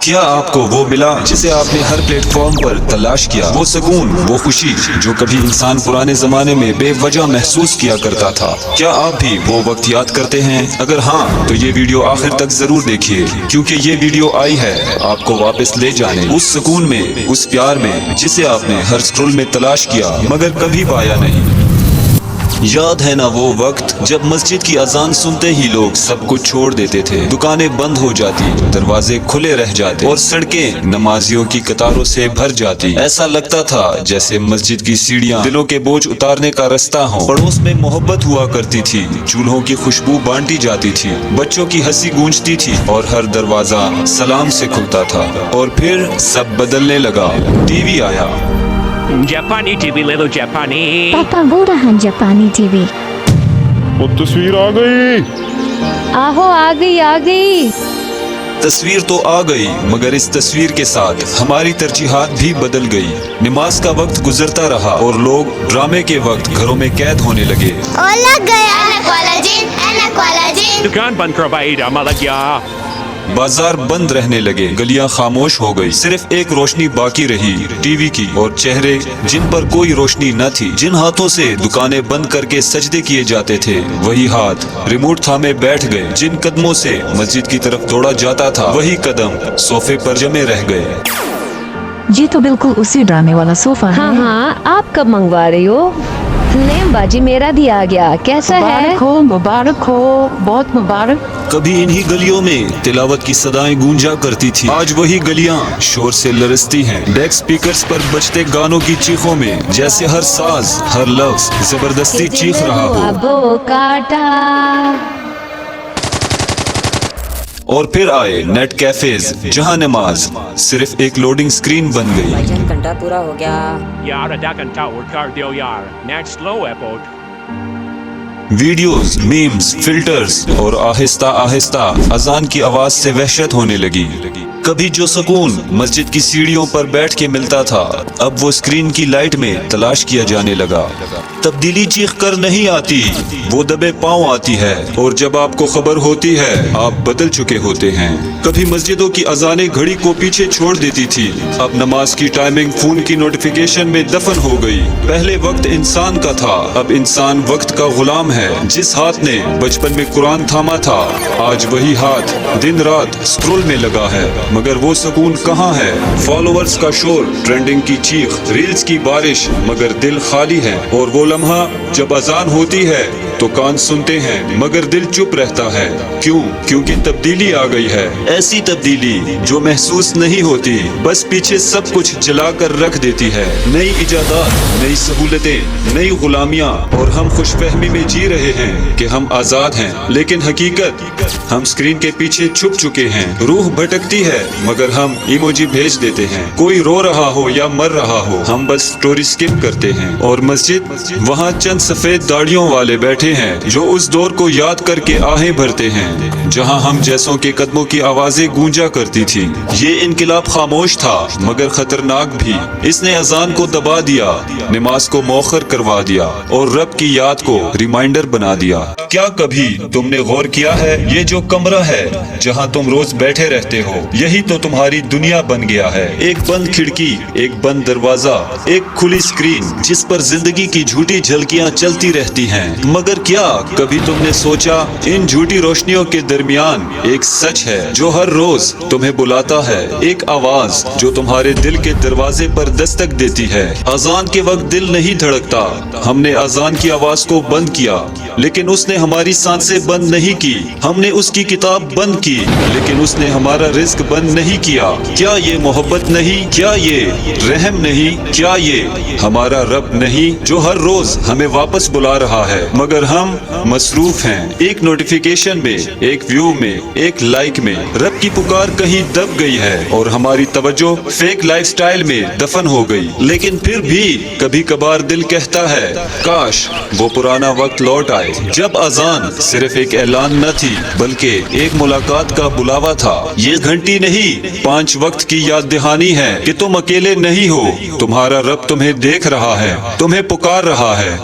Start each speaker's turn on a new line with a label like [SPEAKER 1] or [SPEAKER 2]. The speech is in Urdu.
[SPEAKER 1] کیا آپ کو وہ ملا جسے آپ نے ہر پلیٹ فارم پر تلاش کیا؟ وہ سکون، وہ خوشی جو کبھی انسان پرانے زمانے میں بے وجہ محسوس کیا کرتا تھا، کیا آپ بھی وہ وقت یاد کرتے ہیں؟ اگر ہاں تو یہ ویڈیو آخر تک ضرور دیکھیے، کیونکہ یہ ویڈیو آئی ہے آپ کو واپس لے جانے اس سکون میں، اس پیار میں جسے آپ نے ہر سکرول میں تلاش کیا مگر کبھی پایا نہیں۔ یاد ہے نا وہ وقت جب مسجد کی اذان سنتے ہی لوگ سب کچھ چھوڑ دیتے تھے، دکانیں بند ہو جاتی، دروازے کھلے رہ جاتے اور سڑکیں نمازیوں کی قطاروں سے بھر جاتی۔ ایسا لگتا تھا جیسے مسجد کی سیڑھیاں دلوں کے بوجھ اتارنے کا رستہ ہوں۔ پڑوس میں محبت ہوا کرتی تھی، چولہوں کی خوشبو بانٹی جاتی تھی، بچوں کی ہنسی گونجتی تھی اور ہر دروازہ سلام سے کھلتا تھا۔ اور پھر سب بدلنے لگا، ٹی وی آیا۔
[SPEAKER 2] Japani TV, little Japani.
[SPEAKER 3] پاپا وہ رہا جاپانی ٹی وی۔
[SPEAKER 4] وہ تصویر آ گئی۔
[SPEAKER 3] آہو آ گئی۔
[SPEAKER 1] تصویر تو آ گئی مگر اس تصویر کے ساتھ ہماری ترجیحات بھی بدل گئی۔ نماز کا وقت گزرتا رہا اور لوگ ڈرامے کے وقت گھروں میں قید ہونے لگے۔
[SPEAKER 2] Dukan ban provider malagya.
[SPEAKER 1] بازار بند رہنے لگے، گلیاں خاموش ہو گئی، صرف ایک روشنی باقی رہی، ٹی وی کی، اور چہرے جن پر کوئی روشنی نہ تھی، جن ہاتھوں سے دکانیں بند کر کے سجدے کیے جاتے تھے، وہی ہاتھ ریموٹ تھامے بیٹھ گئے، جن قدموں سے مسجد کی طرف دوڑا جاتا تھا، وہی قدم صوفے پر جمے رہ گئے۔
[SPEAKER 5] یہ تو بالکل اسی ڈرامے والا صوفہ ہے۔
[SPEAKER 6] ہاں آپ کب منگوا رہی ہو؟ لیم باجی میرا بھی آ گیا، کیسا ہے؟
[SPEAKER 5] مبارک ہو، بہت مبارک۔
[SPEAKER 1] کبھی انہی گلیوں میں تلاوت کی صدائیں گونجا کرتی تھی، آج وہی گلیاں شور سے لرزتی ہیں، ڈیک سپیکرز پر بجتے گانوں کی چیخوں میں، جیسے ہر ساز، ہر لفظ زبردستی چیخ رہا ہو۔
[SPEAKER 6] ابو کاٹا۔
[SPEAKER 1] اور پھر آئے نیٹ کیفیز، جہاں نماز صرف ایک لوڈنگ سکرین بن گئی۔
[SPEAKER 7] بھجن گھنٹہ پورا ہو گیا۔
[SPEAKER 2] Yar adakan tawar cardio yar. Next low episode.
[SPEAKER 1] Videos, memes, filters اور آہستہ آہستہ اذان کی آواز سے وحشت ہونے لگی۔ کبھی جو سکون مسجد کی سیڑھیوں پر بیٹھ کے ملتا تھا، اب وہ سکرین کی لائٹ میں تلاش کیا جانے لگا۔ تبدیلی چیخ کر نہیں آتی، وہ دبے پاؤں آتی ہے، اور جب آپ کو خبر ہوتی ہے آپ بدل چکے ہوتے ہیں۔ کبھی مسجدوں کی اذانیں گھڑی کو پیچھے چھوڑ دیتی تھی، اب نماز کی ٹائمنگ فون کی نوٹیفیکیشن میں دفن ہو گئی۔ پہلے وقت انسان کا تھا، اب انسان وقت کا غلام ہے۔ جس ہاتھ نے بچپن میں قرآن تھاما تھا، آج وہی ہاتھ دن رات سکرول میں لگا ہے، مگر وہ سکون کہاں ہے؟ فالوورز کا شور، ٹرینڈنگ کی چیخ، ریلز کی بارش، مگر دل خالی ہے۔ اور وہ لمحہ جب اذان ہوتی ہے تو کان سنتے ہیں مگر دل چپ رہتا ہے۔ کیوں؟ کیونکہ تبدیلی آ گئی ہے، ایسی تبدیلی جو محسوس نہیں ہوتی، بس پیچھے سب کچھ جلا کر رکھ دیتی ہے۔ نئی ایجادات، نئی سہولتیں، نئی غلامیاں، اور ہم خوش فہمی میں جی رہے ہیں کہ ہم آزاد ہیں، لیکن حقیقت ہم سکرین کے پیچھے چھپ چکے ہیں۔ روح بھٹکتی ہے مگر ہم ایموجی بھیج دیتے ہیں، کوئی رو رہا ہو یا مر رہا ہو ہم بس سٹوری سکپ کرتے ہیں۔ اور مسجد، وہاں چند سفید داڑھیوں والے بیٹھے ہیں جو اس دور کو یاد کر کے آہیں بھرتے ہیں جہاں ہم جیسوں کے قدموں کی آوازیں گونجا کرتی تھی۔ یہ انقلاب خاموش تھا مگر خطرناک بھی، اس نے اذان کو دبا دیا، نماز کو مؤخر کروا دیا، اور رب کی یاد کو ریمائنڈر بنا دیا۔ کیا کبھی تم نے غور کیا ہے، یہ جو کمرہ ہے جہاں تم روز بیٹھے رہتے ہو، یہی تو تمہاری دنیا بن گیا ہے۔ ایک بند کھڑکی، ایک بند دروازہ، ایک کھلی سکرین جس پر زندگی کی جھوٹی جھلکیاں چلتی رہتی ہیں۔ مگر کیا کبھی تم نے سوچا ان جھوٹی روشنیوں کے درمیان ایک سچ ہے جو ہر روز تمہیں بلاتا ہے، ایک آواز جو تمہارے دل کے دروازے پر دستک دیتی ہے۔ اذان کے وقت دل نہیں دھڑکتا، ہم نے اذان کی آواز کو بند کیا لیکن اس نے ہماری سانسیں بند نہیں کی، ہم نے اس کی کتاب بند کی لیکن اس نے ہمارا رزق بند نہیں کیا۔ کیا یہ محبت نہیں؟ کیا یہ رحم نہیں؟ کیا یہ ہمارا رب نہیں جو ہر روز ہمیں واپس بلا رہا ہے؟ مگر ہم مصروف ہیں، ایک نوٹیفیکیشن میں، ایک ویو میں، ایک لائک میں۔ رب کی پکار کہیں دب گئی ہے اور ہماری توجہ فیک لائف سٹائل میں دفن ہو گئی۔ لیکن پھر بھی کبھی کبھار دل کہتا ہے کاش وہ پرانا وقت لوٹ آئے جب اذان صرف ایک اعلان نہ تھی بلکہ ایک ملاقات کا بلاوا تھا۔ یہ گھنٹی نہیں، 5 وقت کی یاد دہانی ہے کہ تم اکیلے نہیں ہو، تمہارا رب تمہیں دیکھ رہا ہے، تمہیں پکار رہا ہے،